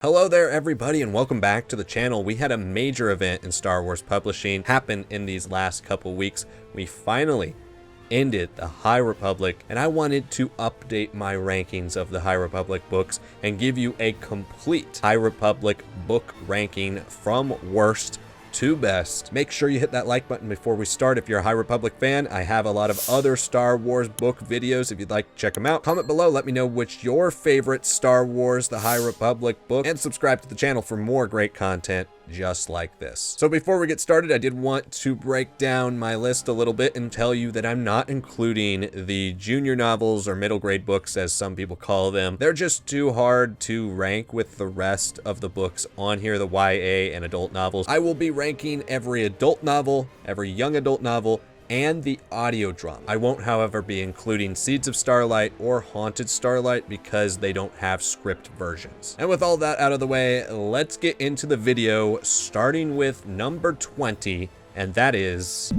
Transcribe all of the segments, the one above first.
Hello there everybody and welcome back to the channel. We had a major event in Star Wars publishing happen in these last couple weeks. We finally ended the High Republic and I wanted to update my rankings of the High Republic books and give you a complete High Republic book ranking from worst to best. Make sure you hit that like button before we start if you're a High Republic fan. I have a lot of other Star Wars book videos if you'd like to check them out. Comment below, let me know which your favorite Star Wars The High Republic book, and subscribe to the channel for more great content just like this. So before we get started, I did want to break down my list a little bit and tell you that I'm not including the junior novels or middle grade books as some people call them. They're just too hard to rank with the rest of the books on here, the YA and adult novels. I will be ranking every adult novel, every young adult novel, and the audio drama. I won't, however, be including Seeds of Starlight or Haunted Starlight because they don't have script versions. And with all that out of the way, let's get into the video, starting with number 20, and that is...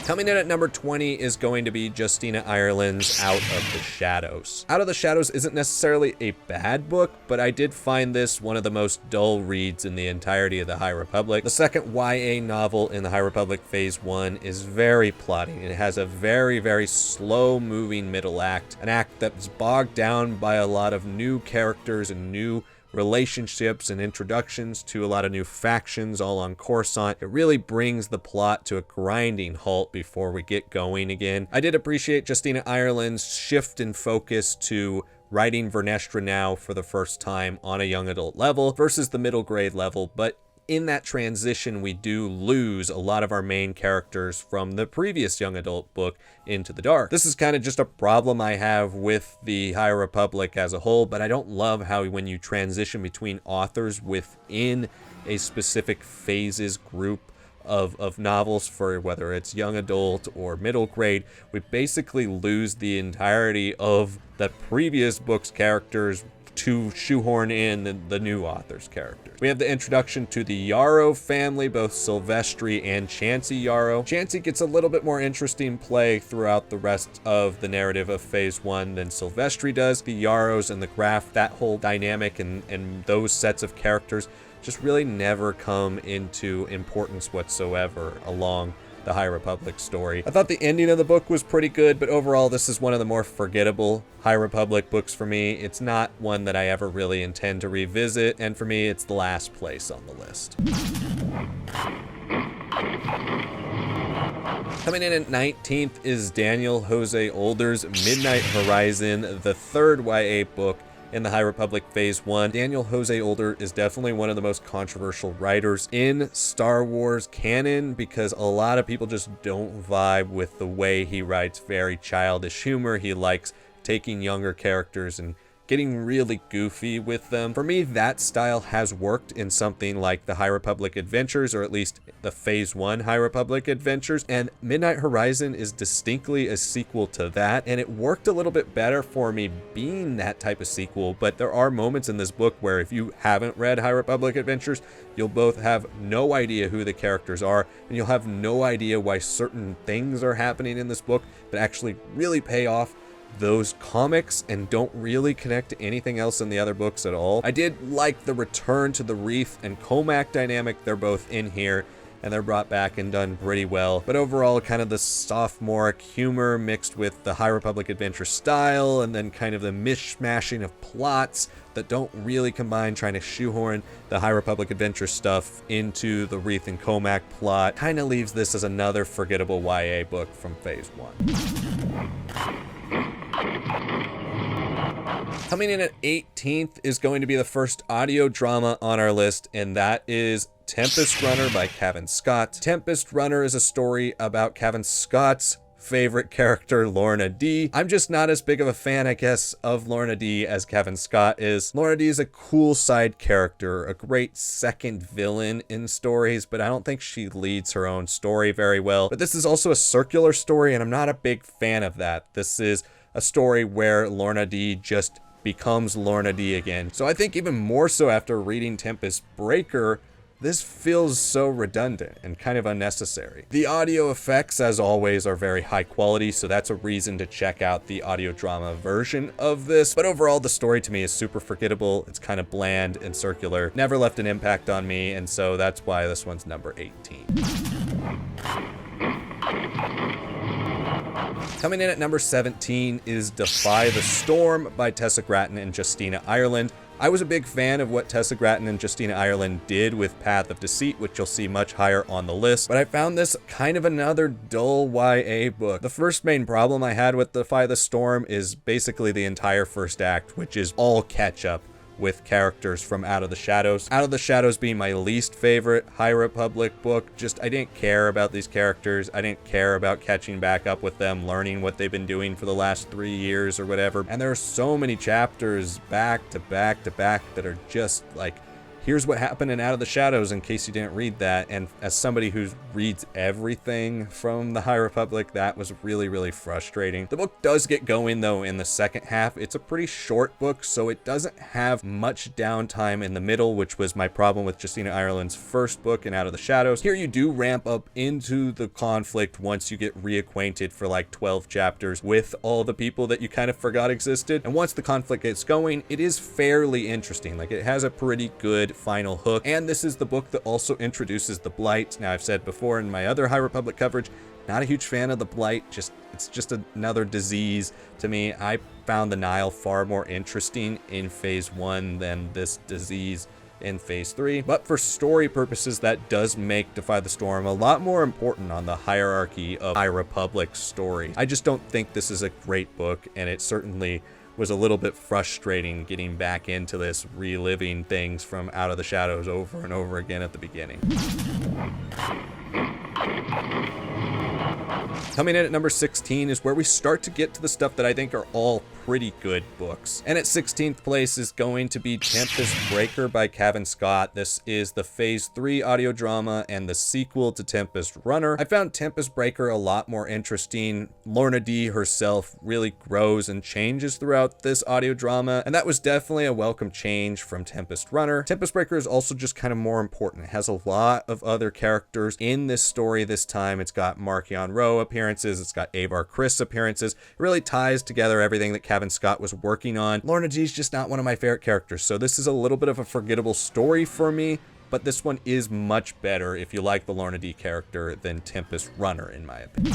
Coming in at number 20 is going to be Justina Ireland's Out of the Shadows. Out of the Shadows isn't necessarily a bad book, but I did find this one of the most dull reads in the entirety of the High Republic. The second YA novel in the High Republic Phase 1 is very plotting. It has a very slow moving middle act, an act that's bogged down by a lot of new characters and new relationships and introductions to a lot of new factions all on Coruscant. It really brings the plot to a grinding halt before we get going again. I did appreciate Justina Ireland's shift in focus to writing Vernestra now for the first time on a young adult level versus the middle grade level, but in that transition, we do lose a lot of our main characters from the previous young adult book Into the Dark. This is kind of just a problem I have with the High Republic as a whole, but I don't love how when you transition between authors within a specific phases group of novels, for whether it's young adult or middle grade, we basically lose the entirety of the previous book's characters to shoehorn in the new author's characters. We have the introduction to the Yarrow family, both Silvestri and Chancey Yarrow. Chancey gets a little bit more interesting play throughout the rest of the narrative of Phase 1 than Silvestri does. The Yarrows and the Graf, that whole dynamic and those sets of characters just really never come into importance whatsoever along the High Republic story. I thought the ending of the book was pretty good, but overall this is one of the more forgettable High Republic books for me. It's not one that I ever really intend to revisit, and for me it's the last place on the list. Coming in at 19th is Daniel Jose Older's Midnight Horizon, the third YA book in the High Republic Phase 1. Daniel Jose Older is definitely one of the most controversial writers in Star Wars canon because a lot of people just don't vibe with the way he writes very childish humor. He likes taking younger characters and getting really goofy with them. For me, that style has worked in something like the High Republic Adventures, or at least the Phase 1 High Republic Adventures, and Midnight Horizon is distinctly a sequel to that, and it worked a little bit better for me being that type of sequel, but there are moments in this book where if you haven't read High Republic Adventures, you'll both have no idea who the characters are, and you'll have no idea why certain things are happening in this book that actually really pay off those comics and don't really connect to anything else in the other books at all. I did like the return to the Reath and Comac dynamic. They're both in here and they're brought back and done pretty well. But overall, kind of the sophomoric humor mixed with the High Republic adventure style and then kind of the mishmashing of plots that don't really combine, trying to shoehorn the High Republic adventure stuff into the Reath and Comac plot kind of leaves this as another forgettable YA book from Phase 1. Coming in at 18th is going to be the first audio drama on our list, and that is Tempest Runner by Cavan Scott. Tempest Runner is a story about Cavan Scott's favorite character, Lorna Dee. I'm just not as big of a fan, I guess, of Lorna Dee as Cavan Scott is. Lorna Dee is a cool side character, a great second villain in stories, but I don't think she leads her own story very well. But this is also a circular story, and I'm not a big fan of that. This is a story where Lorna Dee just becomes Lorna Dee again. So I think even more so after reading Tempest Breaker, this feels so redundant and kind of unnecessary. The audio effects, as always, are very high quality, so that's a reason to check out the audio drama version of this. But overall, the story to me is super forgettable. It's kind of bland and circular, never left an impact on me, and so that's why this one's number 18. Coming in at number 17 is Defy the Storm by Tessa Gratton and Justina Ireland. I was a big fan of what Tessa Gratton and Justina Ireland did with Path of Deceit, which you'll see much higher on the list, but I found this kind of another dull YA book. The first main problem I had with Defy the Storm is basically the entire first act, which is all catch-up with characters from Out of the Shadows. Out of the Shadows being my least favorite High Republic book. I didn't care about these characters. I didn't care about catching back up with them, learning what they've been doing for the last 3 years or whatever. And there are so many chapters back to back to back that are just like, here's what happened in Out of the Shadows in case you didn't read that. And as somebody who reads everything from the High Republic, that was really, really frustrating. The book does get going though in the second half. It's a pretty short book, so it doesn't have much downtime in the middle, which was my problem with Justina Ireland's first book in Out of the Shadows. Here you do ramp up into the conflict once you get reacquainted for like 12 chapters with all the people that you kind of forgot existed. And once the conflict gets going, it is fairly interesting. Like, it has a pretty good final hook, and this is the book that also introduces the Blight. Now, I've said before in my other High Republic coverage, not a huge fan of the Blight. It's just another disease to me. I found the Nile far more interesting in phase 1 than this disease in phase 3, but for story purposes, that does make Defy the Storm a lot more important on the hierarchy of High Republic story. I just don't think this is a great book, and it certainly was a little bit frustrating getting back into this, reliving things from Out of the Shadows over and over again at the beginning. Coming in at number 16 is where we start to get to the stuff that I think are all pretty good books. And at 16th place is going to be Tempest Breaker by Cavan Scott. This is the phase 3 audio drama and the sequel to Tempest Runner. I found Tempest Breaker a lot more interesting. Lorna D herself really grows and changes throughout this audio drama, and that was definitely a welcome change from Tempest Runner. Tempest Breaker is also just kind of more important. It has a lot of other characters in this story this time. It's got Markion Rowe appearances, it's got Avar Kriss appearances. It really ties together everything that Cavan Scott was working on. Lorna D's just not one of my favorite characters, so this is a little bit of a forgettable story for me, but this one is much better if you like the Lorna D character than Tempest Runner, in my opinion.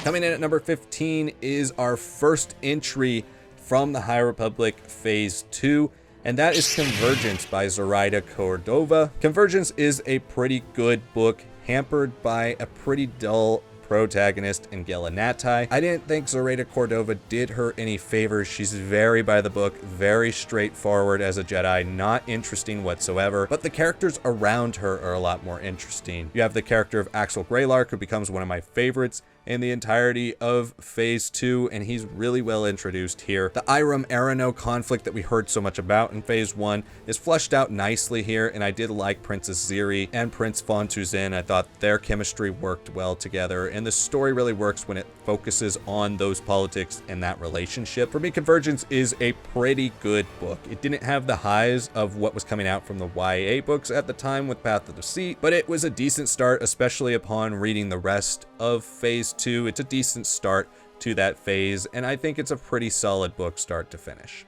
Coming in at number 15 is our first entry from the High Republic Phase 2, and that is Convergence by Zoraida Cordova. Convergence is a pretty good book, hampered by a pretty dull protagonist in Gela Nattai. I didn't think Zoraida Cordova did her any favors. She's very by the book, very straightforward as a Jedi, not interesting whatsoever, but the characters around her are a lot more interesting. You have the character of Axel Greylark, who becomes one of my favorites in the entirety of phase 2, and he's really well introduced here. The Iram Arano conflict that we heard so much about in phase 1 is fleshed out nicely here, and I did like Princess Ziri and Prince Fontuzin. I thought their chemistry worked well together, and the story really works when it focuses on those politics and that relationship. For me, Convergence is a pretty good book. It didn't have the highs of what was coming out from the YA books at the time with Path of Deceit, but it was a decent start, especially upon reading the rest of phase 2. It's a decent start to that phase, and I think it's a pretty solid book start to finish.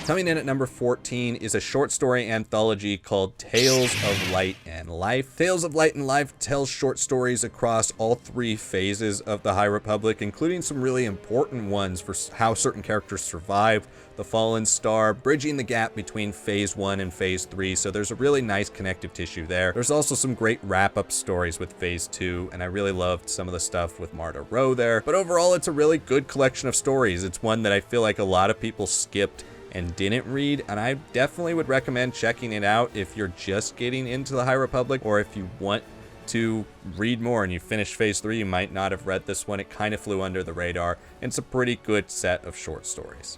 Coming in at number 14 is a short story anthology called Tales of Light and Life. Tales of Light and Life tells short stories across all 3 phases of the High Republic, including some really important ones for how certain characters survived the Fallen Star, bridging the gap between phase 1 and phase 3, so there's a really nice connective tissue there. There's also some great wrap-up stories with phase 2, and I really loved some of the stuff with Marta Rowe there. But overall, it's a really good collection of stories. It's one that I feel like a lot of people skipped and didn't read, and I definitely would recommend checking it out if you're just getting into the High Republic, or if you want to read more and you finish phase 3, you might not have read this one. It kind of flew under the radar, and it's a pretty good set of short stories.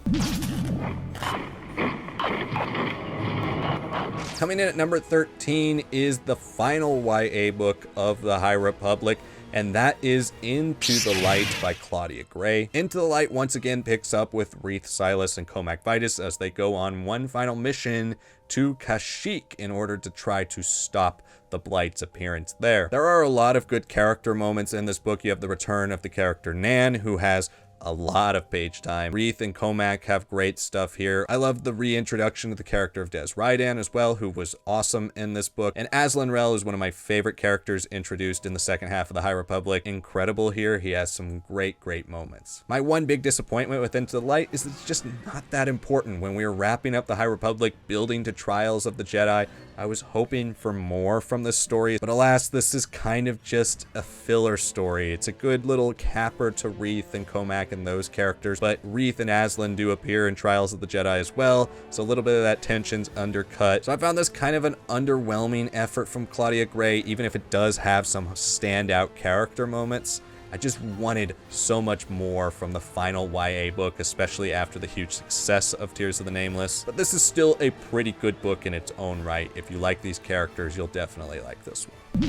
Coming in at number 13 is the final YA book of the High Republic, and that is Into the Light by Claudia Gray. Into the Light once again picks up with Reath, Silas, and Comac Vitus as they go on one final mission to Kashyyyk in order to try to stop the Blight's appearance there. There are a lot of good character moments in this book. You have the return of the character Nan, who has a lot of page time. Reath and Comac have great stuff here. I love the reintroduction of the character of Des Rydan as well, who was awesome in this book. And Aslan Rel is one of my favorite characters introduced in the second half of the High Republic. Incredible here. He has some great moments. My one big disappointment with Into the Light is it's just not that important. When we were wrapping up the High Republic, building to Trials of the Jedi, I was hoping for more from this story, but alas, this is kind of just a filler story. It's a good little capper to Reath and Comac and those characters, but Reath and Aslan do appear in Trials of the Jedi as well, so a little bit of that tension's undercut. So I found this kind of an underwhelming effort from Claudia Gray, even if it does have some standout character moments. I just wanted so much more from the final YA book, especially after the huge success of Tears of the Nameless. But this is still a pretty good book in its own right. If you like these characters, you'll definitely like this one.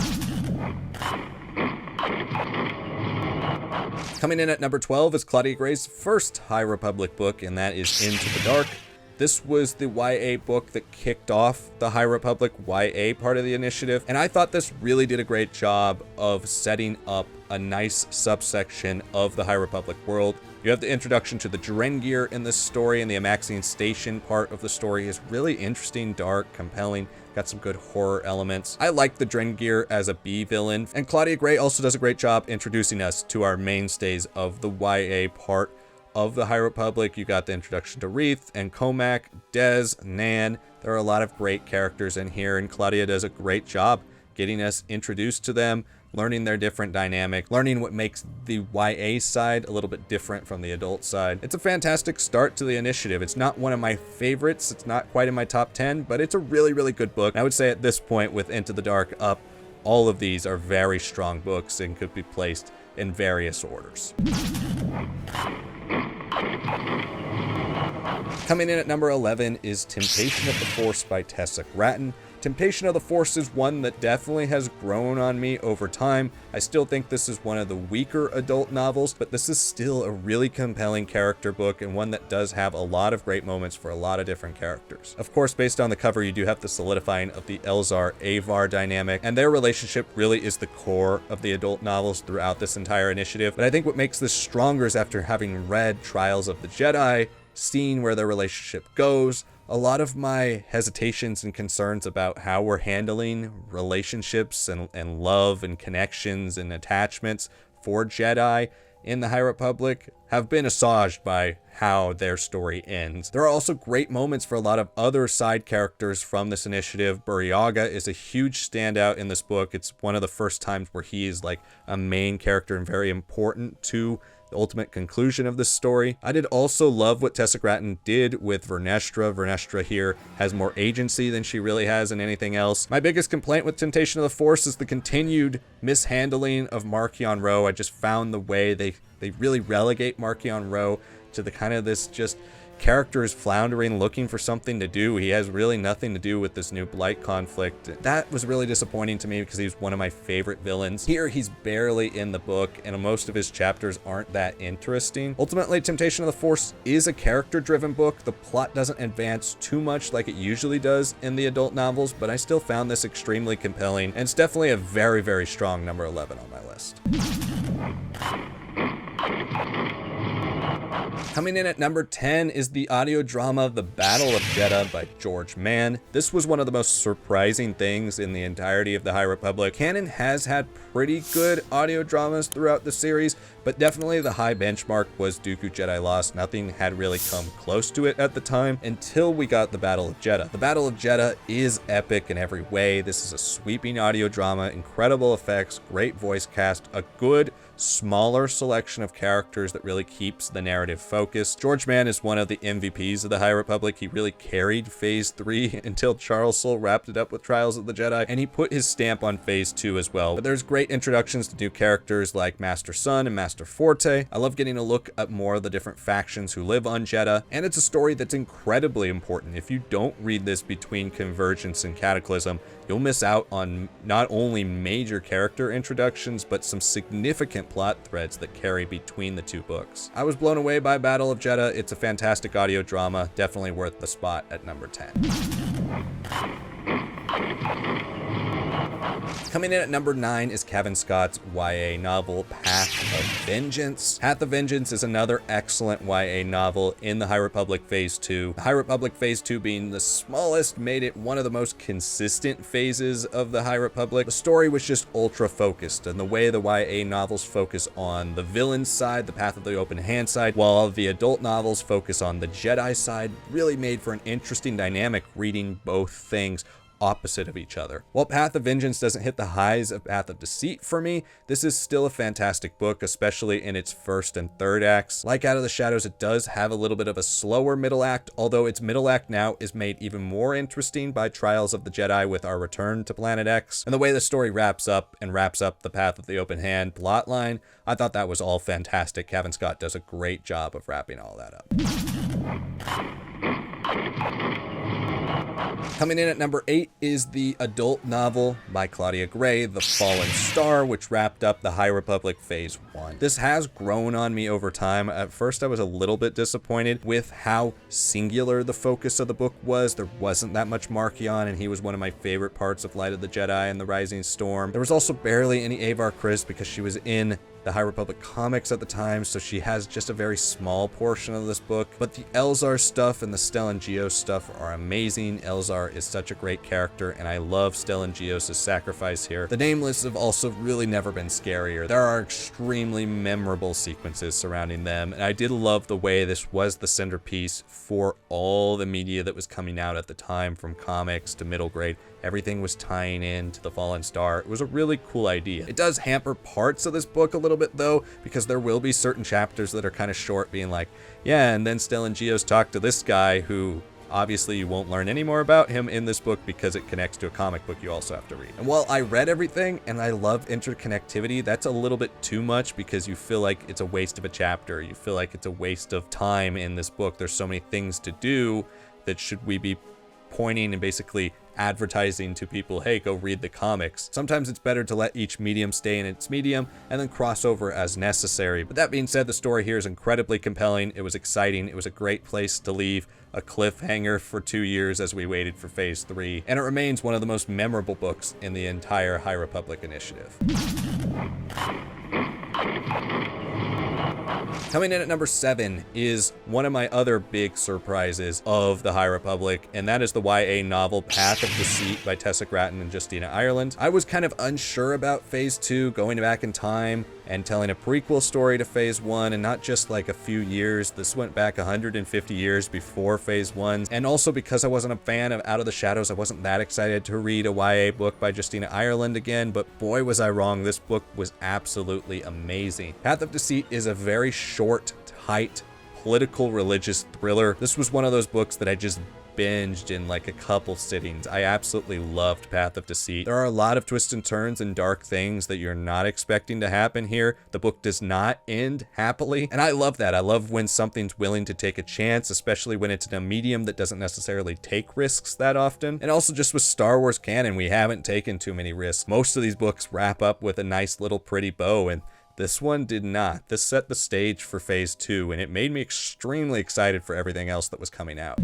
Coming in at number 12 is Claudia Gray's first High Republic book, and that is Into the Dark. This was the YA book that kicked off the High Republic YA part of the initiative, and I thought this really did a great job of setting up a nice subsection of the High Republic world. You have the introduction to the Drengir in this story, and the Amaxian Station part of the story is really interesting, dark, compelling, got some good horror elements. I like the Drengir as a B villain, and Claudia Gray also does a great job introducing us to our mainstays of the YA part of the High Republic. You got the introduction to Reath and Comac, Des, Nan. There are a lot of great characters in here, and Claudia does a great job getting us introduced to them, learning their different dynamic, learning what makes the YA side a little bit different from the adult side. It's a fantastic start to the initiative. It's not one of my favorites. It's not quite in my top 10, but it's a really good book. And I would say at this point, with Into the Dark up, all of these are very strong books and could be placed in various orders. Coming in at number 11 is Temptation of the Force by Tessic Ratton. Temptation of the Force is one that definitely has grown on me over time. I still think this is one of the weaker adult novels, but this is still a really compelling character book and one that does have a lot of great moments for a lot of different characters. Of course, based on the cover, you do have the solidifying of the Elzar-Avar dynamic, and their relationship really is the core of the adult novels throughout this entire initiative. But I think what makes this stronger is after having read Trials of the Jedi, seeing where their relationship goes, a lot of my hesitations and concerns about how we're handling relationships and love and connections and attachments for Jedi in the High Republic have been assuaged by how their story ends. There are also great moments for a lot of other side characters from this initiative. Burryaga is a huge standout in this book. It's one of the first times where he is like a main character and very important to the ultimate conclusion of this story. I did also love what Tessic Ratton did with Vernestra. Vernestra here has more agency than she really has in anything else. My biggest complaint with Temptation of the Force is the continued mishandling of Marchion Ro. I just found the way they really relegate Marchion Ro to the kind of this just character is floundering, looking for something to do. He has really nothing to do with this new Blight conflict. That was really disappointing to me because he's one of my favorite villains. Here, he's barely in the book, and most of his chapters aren't that interesting. Ultimately, Temptation of the Force is a character-driven book. The plot doesn't advance too much like it usually does in the adult novels, but I still found this extremely compelling, and it's definitely a very strong number 11 on my list. Coming in at number 10 is the audio drama The Battle of Jedha by George Mann. This was one of the most surprising things in the entirety of the High Republic. Canon has had pretty good audio dramas throughout the series, but definitely the high benchmark was Dooku Jedi Lost. Nothing had really come close to it at the time until we got The Battle of Jedha. The Battle of Jedha is epic in every way. This is a sweeping audio drama, incredible effects, great voice cast, a good, smaller selection of characters that really keeps the narrative focused. George Mann is one of the MVPs of the High Republic. He really carried Phase 3 until Charles Soule wrapped it up with Trials of the Jedi, and he put his stamp on Phase 2 as well. But there's great introductions to new characters like Master Sun and Master Forte. I love getting a look at more of the different factions who live on Jedha, and it's a story that's incredibly important. If you don't read this between Convergence and Cataclysm, you'll miss out on not only major character introductions, but some significant plot threads that carry between the two books. I was blown away by Battle of Jedha. It's a fantastic audio drama, definitely worth the spot at number 10. Coming in at number 9 is Kevin Scott's YA novel, Path of Vengeance. Path of Vengeance is another excellent YA novel in the High Republic Phase 2. The High Republic Phase 2 being the smallest made it one of the most consistent phases of the High Republic. The story was just ultra focused, and the way the YA novels focus on the villain side, the Path of the Open Hand side, while the adult novels focus on the Jedi side, really made for an interesting dynamic reading both things opposite of each other. While Path of Vengeance doesn't hit the highs of Path of Deceit for me, this is still a fantastic book, especially in its first and third acts. Like Out of the Shadows, it does have a little bit of a slower middle act, although its middle act now is made even more interesting by Trials of the Jedi with our return to Planet X. And the way the story wraps up the Path of the Open Hand plotline, I thought that was all fantastic. Kevin Scott does a great job of wrapping all that up. Coming in at number 8 is the adult novel by Claudia Gray, The Fallen Star, which wrapped up the High Republic Phase 1. This has grown on me over time. At first, I was a little bit disappointed with how singular the focus of the book was. There wasn't that much Marchion, and he was one of my favorite parts of Light of the Jedi and The Rising Storm. There was also barely any Avar Kriss because she was in the High Republic comics at the time, so she has just a very small portion of this book. But the Elzar stuff and the Stellan Gios stuff are amazing. Elzar is such a great character, and I love Stellan Gios' sacrifice here. The Nameless have also really never been scarier. There are extremely memorable sequences surrounding them, and I did love the way this was the centerpiece for all the media that was coming out at the time, from comics to middle grade. Everything was tying in to The Fallen Star. It was a really cool idea. It does hamper parts of this book a little bit though, because there will be certain chapters that are kind of short, being like, yeah, and then Stellan Gios talked to this guy who obviously you won't learn any more about him in this book because it connects to a comic book you also have to read. And while I read everything and I love interconnectivity, that's a little bit too much because you feel like it's a waste of a chapter. You feel like it's a waste of time in this book. There's so many things to do that should we be pointing and basically advertising to people, hey, go read the comics. Sometimes it's better to let each medium stay in its medium and then cross over as necessary. But that being said, the story here is incredibly compelling. It was exciting. It was a great place to leave a cliffhanger for 2 years as we waited for Phase 3. And it remains one of the most memorable books in the entire High Republic initiative. Coming in at number 7 is one of my other big surprises of the High Republic, and that is the YA novel Path of Deceit by Tessa Gratton and Justina Ireland. I was kind of unsure about Phase 2, going back in time and telling a prequel story to Phase 1, and not just like a few years. This went back 150 years before Phase 1. And also because I wasn't a fan of Out of the Shadows, I wasn't that excited to read a YA book by Justina Ireland again, but boy was I wrong. This book was absolutely amazing. Path of Deceit is a very short, tight, political religious thriller. This was one of those books that I just binged in like a couple sittings. I absolutely loved Path of Deceit. There are a lot of twists and turns and dark things that you're not expecting to happen here. The book does not end happily, and I love that. I love when something's willing to take a chance, especially when it's in a medium that doesn't necessarily take risks that often. And also just with Star Wars canon, we haven't taken too many risks. Most of these books wrap up with a nice little pretty bow, and this one did not. This set the stage for Phase 2, and it made me extremely excited for everything else that was coming out.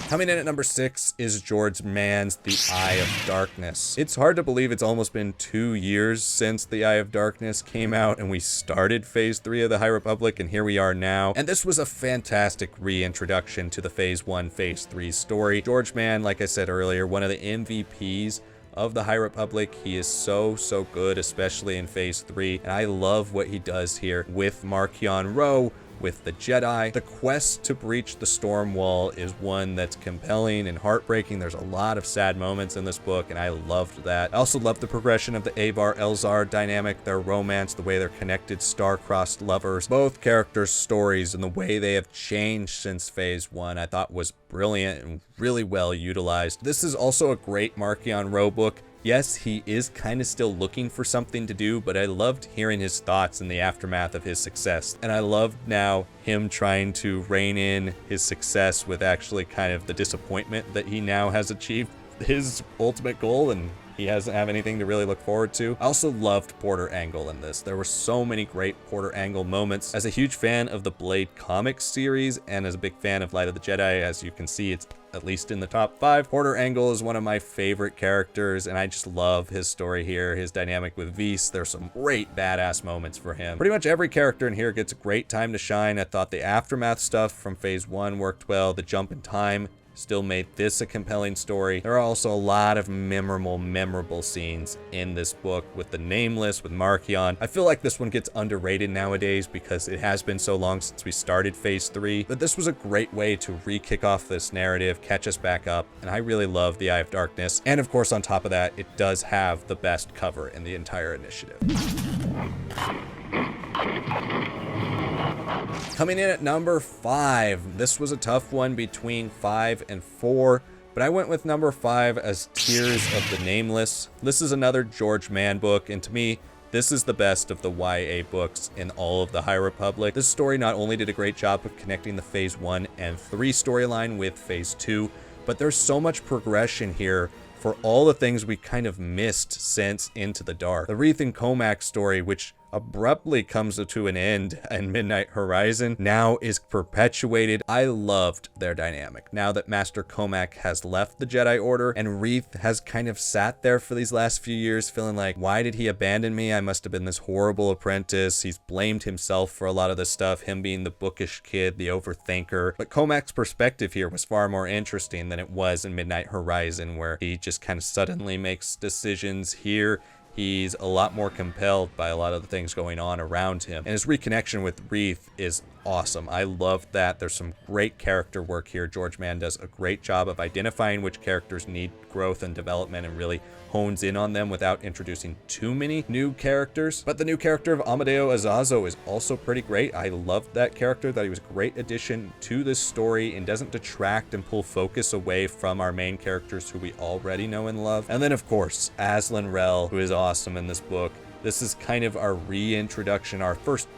Coming in at number 6 is George Mann's The Eye of Darkness. It's hard to believe it's almost been 2 years since The Eye of Darkness came out and we started Phase 3 of the High Republic, and here we are now. And this was a fantastic reintroduction to the Phase 1, Phase 3 story. George Mann, like I said earlier, one of the MVPs of the High Republic. He is so good, especially in Phase 3, and I love what he does here with Marchion Ro, with the Jedi. The quest to breach the storm wall is one that's compelling and heartbreaking. There's a lot of sad moments in this book, and I loved that. I also loved the progression of the Avar Elzar dynamic, their romance, the way they're connected, star-crossed lovers. Both characters' stories and the way they have changed since Phase 1 I thought was brilliant and really well utilized. This is also a great Marchion Ro book. Yes, he is kind of still looking for something to do, but I loved hearing his thoughts in the aftermath of his success. And I loved now him trying to rein in his success with actually kind of the disappointment that he now has achieved his ultimate goal and he doesn't have anything to really look forward to. I also loved Porter Engle in this. There were so many great Porter Engle moments. As a huge fan of the Blade comics series and as a big fan of Light of the Jedi, as you can see, it's at least in the top 5. Porter Engle is one of my favorite characters, and I just love his story here, his dynamic with Vyse. There's some great badass moments for him. Pretty much every character in here gets a great time to shine. I thought the aftermath stuff from Phase 1 worked well. The jump in time still made this a compelling story. There are also a lot of memorable scenes in this book with the Nameless, with Marchion. I feel like this one gets underrated nowadays because it has been so long since we started Phase 3, but this was a great way to re-kick off this narrative, catch us back up, and I really love the Eye of Darkness. And of course, on top of that, it does have the best cover in the entire initiative. Coming in at number 5, this was a tough one between 5 and 4, but I went with number 5 as Tears of the Nameless. This is another George Mann book, and to me, this is the best of the YA books in all of the High Republic. This story not only did a great job of connecting the Phase 1 and 3 storyline with Phase 2, but there's so much progression here for all the things we kind of missed since Into the Dark. The Reath and Comac story, which abruptly comes to an end in Midnight Horizon, now is perpetuated. I loved their dynamic. Now that Master Comac has left the Jedi Order and Reath has kind of sat there for these last few years feeling like, why did he abandon me? I must have been this horrible apprentice. He's blamed himself for a lot of this stuff, him being the bookish kid, the overthinker. But Comac's perspective here was far more interesting than it was in Midnight Horizon, where he just kind of suddenly makes decisions. Here, he's a lot more compelled by a lot of the things going on around him. And his reconnection with Reath is awesome. I love that. There's some great character work here. George Mann does a great job of identifying which characters need growth and development and really hones in on them without introducing too many new characters. But the new character of Amadeo Azazo is also pretty great. I loved that character, that he was a great addition to this story and doesn't detract and pull focus away from our main characters who we already know and love. And then of course, Azlyn Rel, who is awesome in this book. This is kind of our reintroduction, our first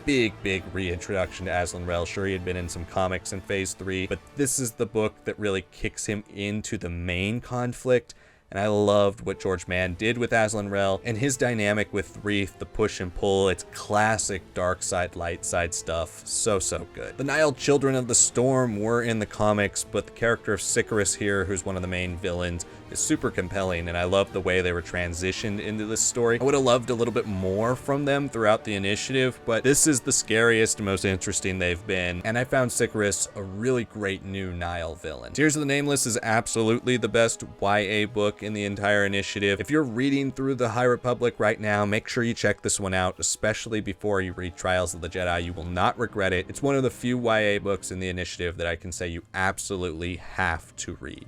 big reintroduction to Azlyn Rel. Sure, he had been in some comics in Phase 3, but this is the book that really kicks him into the main conflict. And I loved what George Mann did with Azlyn Rel and his dynamic with Reath, the push and pull. It's classic dark side, light side stuff. So good. The Nile Children of the Storm were in the comics, but the character of Sicarus here, who's one of the main villains, is super compelling, and I love the way they were transitioned into this story. I would have loved a little bit more from them throughout the initiative, but this is the scariest and most interesting they've been, and I found Sicarus a really great new Nile villain. Tears of the Nameless is absolutely the best YA book in the entire initiative. If you're reading through the High Republic right now, make sure you check this one out, especially before you read Trials of the Jedi. You will not regret it. It's one of the few YA books in the initiative that I can say you absolutely have to read.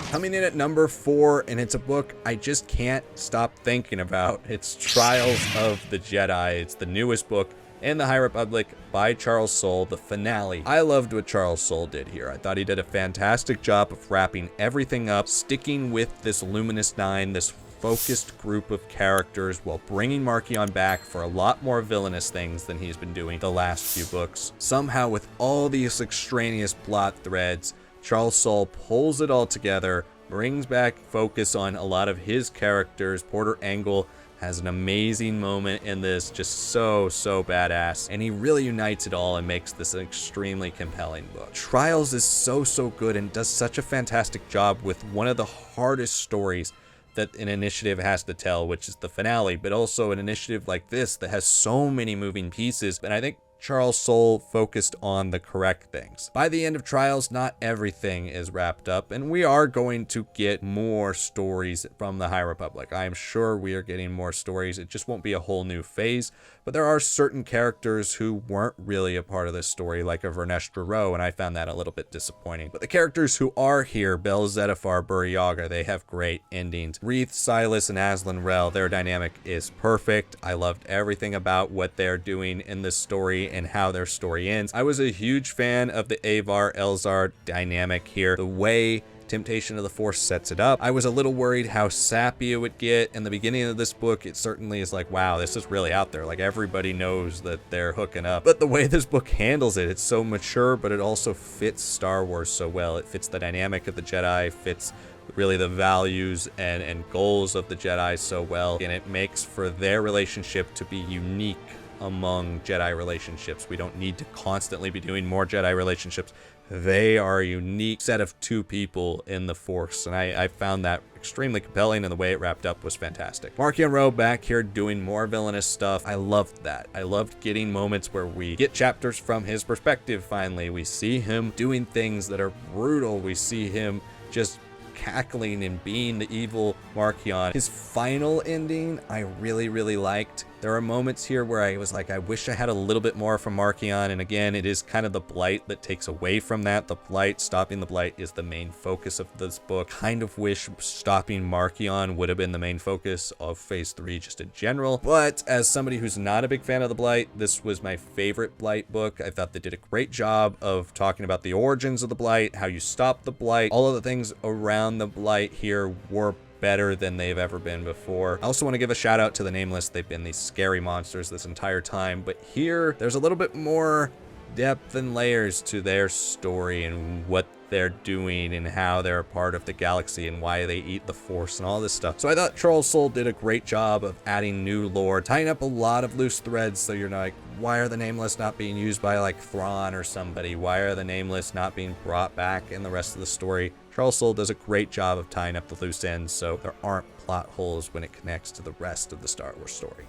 Coming in at number 4, and it's a book I just can't stop thinking about. It's Trials of the Jedi. It's the newest book in the High Republic by Charles Soule, the finale. I loved what Charles Soule did here. I thought he did a fantastic job of wrapping everything up, sticking with this Luminous Nine, this focused group of characters, while bringing Marchion back for a lot more villainous things than he's been doing the last few books. Somehow, with all these extraneous plot threads, Charles Soule pulls it all together, brings back focus on a lot of his characters. Porter Engle has an amazing moment in this, just so badass, and he really unites it all and makes this an extremely compelling book. Trials is so good and does such a fantastic job with one of the hardest stories that an initiative has to tell, which is the finale, but also an initiative like this that has so many moving pieces. And I think Charles Soule focused on the correct things. By the end of Trials, not everything is wrapped up, and we are going to get more stories from the High Republic. I am sure we are getting more stories. It just won't be a whole new phase, but there are certain characters who weren't really a part of this story, like a Vernestra Rwoh, and I found that a little bit disappointing. But the characters who are here, Bel Zettifar, Burryaga, they have great endings. Reath, Silas, and Azlyn Rel, their dynamic is perfect. I loved everything about what they're doing in this story and how their story ends. I was a huge fan of the Avar Elzar dynamic here. The way Temptation of the Force sets it up. I was a little worried how sappy it would get. In the beginning of this book, it certainly is like, wow, this is really out there. Like, everybody knows that they're hooking up. But the way this book handles it, it's so mature, but it also fits Star Wars so well. It fits the dynamic of the Jedi, fits really the values and goals of the Jedi so well, and it makes for their relationship to be unique among Jedi relationships. We don't need to constantly be doing more Jedi relationships. They are a unique set of two people in the Force, and I found that extremely compelling, and the way it wrapped up was fantastic. Marchion Ro back here doing more villainous stuff. I loved that. I loved getting moments where we get chapters from his perspective finally. We see him doing things that are brutal. We see him just cackling and being the evil Marchion. His final ending, I really liked. There are moments here where I was like, I wish I had a little bit more from Marchion, and again, it is kind of the Blight that takes away from that. The Blight, stopping the Blight is the main focus of this book. Kind of wish stopping Marchion would have been the main focus of Phase 3 just in general, but as somebody who's not a big fan of the Blight, this was my favorite Blight book. I thought they did a great job of talking about the origins of the Blight, how you stop the Blight. All of the things around the Blight here were better than they've ever been before. I also want to give a shout out to the Nameless. They've been these scary monsters this entire time, but here there's a little bit more depth and layers to their story and what they're doing and how they're a part of the galaxy and why they eat the Force and all this stuff. So I thought Charles Soule did a great job of adding new lore, tying up a lot of loose threads, so you're like, why are the Nameless not being used by like Thrawn or somebody? Why are the Nameless not being brought back in the rest of the story? Charles Soule does a great job of tying up the loose ends so there aren't plot holes when it connects to the rest of the Star Wars story.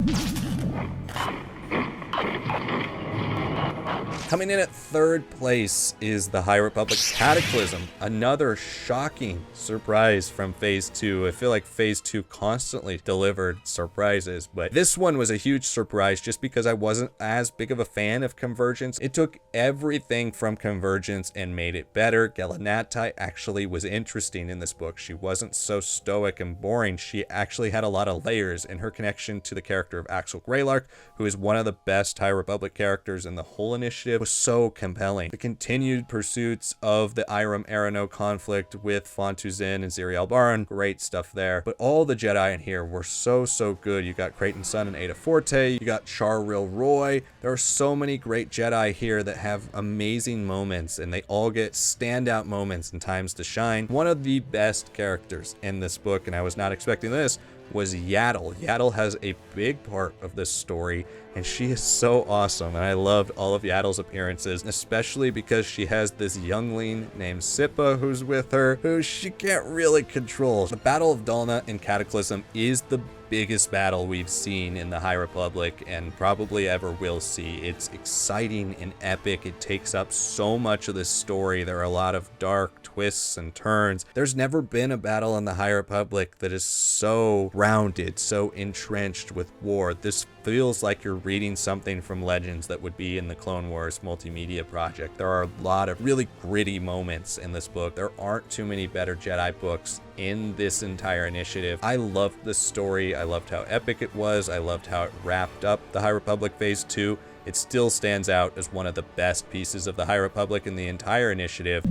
Coming in at third place is the High Republic Cataclysm, another shocking surprise from Phase 2. I feel like Phase 2 constantly delivered surprises, but this one was a huge surprise just because I wasn't as big of a fan of Convergence. It took everything from Convergence and made it better. Gela Nattai actually was interesting in this book. She wasn't so stoic and boring. She actually had a lot of layers, and her connection to the character of Axel Greylark, who is one of the best High Republic characters in the whole initiative, was so compelling. The continued pursuits of the Eiram Arano conflict with Fontu Zin and Ziri Albaran, great stuff there. But all the Jedi in here were so good. You got Creighton Sun and Ada Forte, you got Char Ril Roy. There are so many great Jedi here that have amazing moments, and they all get standout moments and times to shine. One of the best characters in this book, and I was not expecting this, was Yaddle. Yaddle has a big part of this story, and she is so awesome, and I loved all of Yaddle's appearances, especially because she has this youngling named Sippa who's with her, who she can't really control. The Battle of Dalna in Cataclysm is the biggest battle we've seen in the High Republic and probably ever will see. It's exciting and epic. It takes up so much of this story. There are a lot of dark twists and turns. There's never been a battle in the High Republic that is so grounded, so entrenched with war. This feels like you're reading something from Legends that would be in the Clone Wars multimedia project. There are a lot of really gritty moments in this book. There aren't too many better Jedi books in this entire initiative. I loved this story. I loved how epic it was. I loved how it wrapped up the High Republic Phase 2. It still stands out as one of the best pieces of the High Republic in the entire initiative.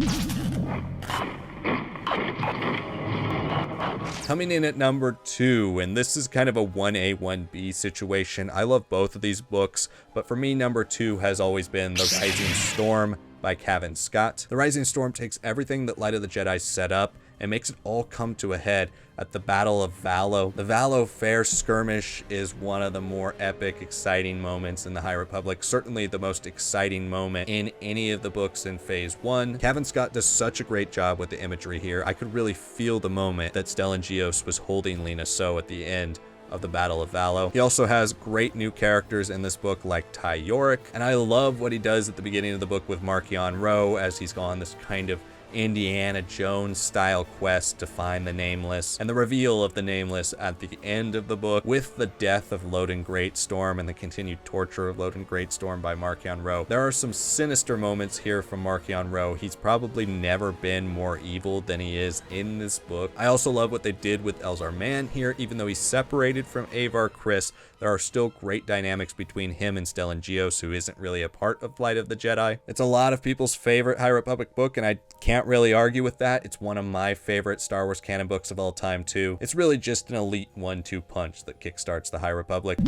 Coming in at number 2, and this is kind of a 1A, 1B situation. I love both of these books, but for me, number 2 has always been The Rising Storm by Cavan Scott. The Rising Storm takes everything that Light of the Jedi set up and makes it all come to a head at the Battle of Valo. The Valo Fair skirmish is one of the more epic, exciting moments in the High Republic. Certainly the most exciting moment in any of the books in Phase 1. Cavan Scott does such a great job with the imagery here. I could really feel the moment that Stellan Gios was holding Lina Soh at the end of the Battle of Valo. He also has great new characters in this book like Ty Yorick, and I love what he does at the beginning of the book with Marchion Ro as he's gone this kind of Indiana Jones style quest to find the Nameless, and the reveal of the Nameless at the end of the book with the death of Loden Greatstorm and the continued torture of Loden Greatstorm by Marchion Ro. There are some sinister moments here from Marchion Ro. He's probably never been more evil than he is in this book. I also love what they did with Elzar Mann here. Even though he's separated from Avar Kriss, there are still great dynamics between him and Stellan Gios, who isn't really a part of Flight of the Jedi. It's a lot of people's favorite High Republic book, and I can't really argue with that. It's one of my favorite Star Wars canon books of all time, too. It's really just an elite 1-2 punch that kickstarts the High Republic.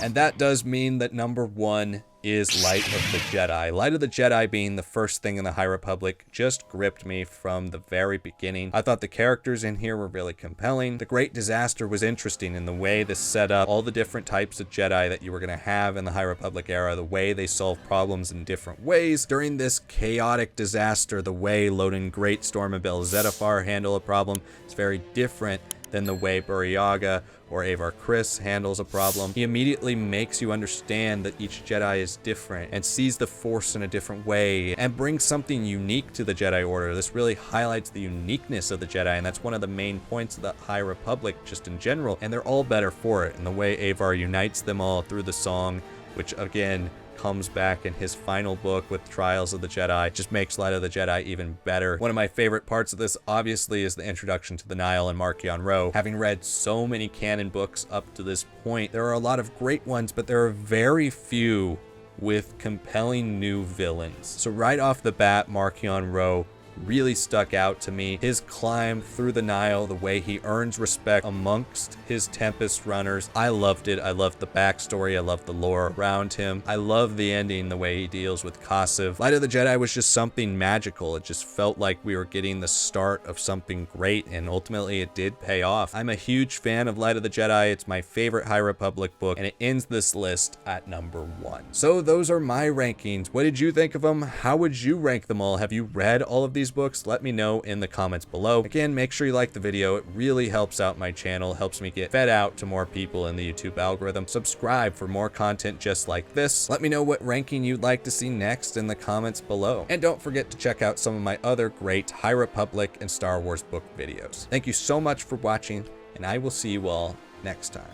And that does mean that number 1 is Light of the Jedi. Light of the Jedi being the first thing in the High Republic just gripped me from the very beginning. I thought the characters in here were really compelling. The Great Disaster was interesting in the way this set up all the different types of Jedi that you were going to have in the High Republic era, the way they solve problems in different ways. During this chaotic disaster, the way Loden Greatstorm and Bel Zettifar handle a problem is very different than the way Burryaga or Avar Kriss handles a problem. He immediately makes you understand that each Jedi is different and sees the Force in a different way and brings something unique to the Jedi Order. This really highlights the uniqueness of the Jedi, and that's one of the main points of the High Republic just in general, and they're all better for it. And the way Avar unites them all through the song, which again comes back in his final book with Trials of the Jedi, just makes Light of the Jedi even better. One of my favorite parts of this obviously is the introduction to the Nihil and Marchion Ro. Having read so many canon books up to this point, there are a lot of great ones, but there are very few with compelling new villains. So right off the bat, Marchion Ro really stuck out to me. His climb through the Nihil, the way he earns respect amongst his Tempest runners, I loved it. I loved the backstory. I loved the lore around him. I love the ending, the way he deals with Kassav. Light of the Jedi was just something magical. It just felt like we were getting the start of something great, and ultimately it did pay off. I'm a huge fan of Light of the Jedi. It's my favorite High Republic book, and it ends this list at number 1. So those are my rankings. What did you think of them? How would you rank them all? Have you read all of these books? Let me know in the comments below. Again, make sure you like the video. It really helps out my channel, helps me get fed out to more people in the YouTube algorithm. Subscribe for more content just like this. Let me know what ranking you'd like to see next in the comments below. And don't forget to check out some of my other great High Republic and Star Wars book videos. Thank you so much for watching, and I will see you all next time.